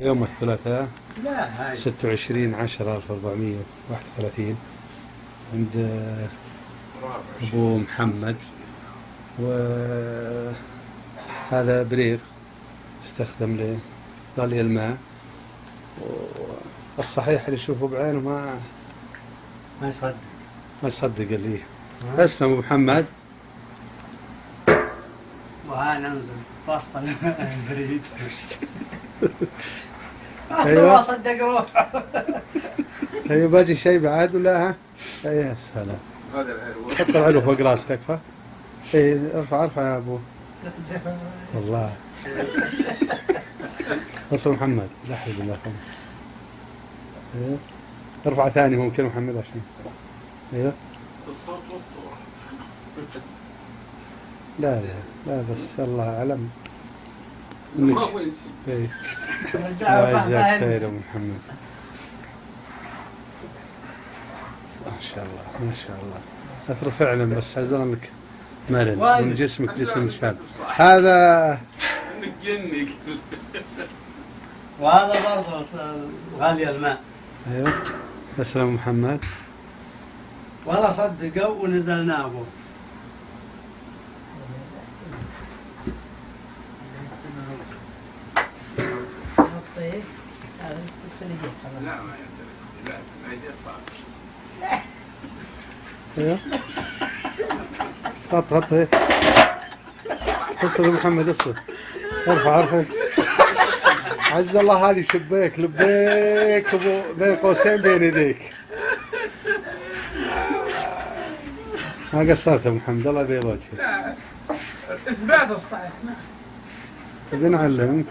يوم الثلاثاء لا هاي 26/10/1431 عند أبو محمد. وهذا بريق استخدم لطلي الماء، والصحيح اللي يشوفه بعينه ما يصدق. ما يصدق اللي اسمه أبو محمد. وها ننزل وسط البريد. أيوة. ما صدق روحه. أيوة باجي شيء بعد ولا ها؟ يا سلام. حط العلو فوق راسك أكفى. إيه ارفع يا أبو. والله. أصل محمد لا حول ولا قوة. أيوة. ارفع ثاني ممكن محمد عشان. أيوة. الصوت والصورة. لا بس الله أعلم. ما هو ينسي. إيه. الله يجزاك خير يا محمد. ما شاء الله ما شاء الله. سفر فعلا، بس حزنك مرن من جسمك جسم شاب. هذا انك جنك. وهذا برضه غالي الماء. ايوه تسلم محمد. ولا صدقوا ونزلنا ابوه. لا ما يمتلك. لا ما يدفع. ايوه غط هيك. اصل محمد اصل. ارفع عز الله. هذه شبيك لبيك بين قوسين بين يديك. ما قصرت يا محمد، الله يبيض وجهك. لا اثبات الصحيح. تبي نعلمك.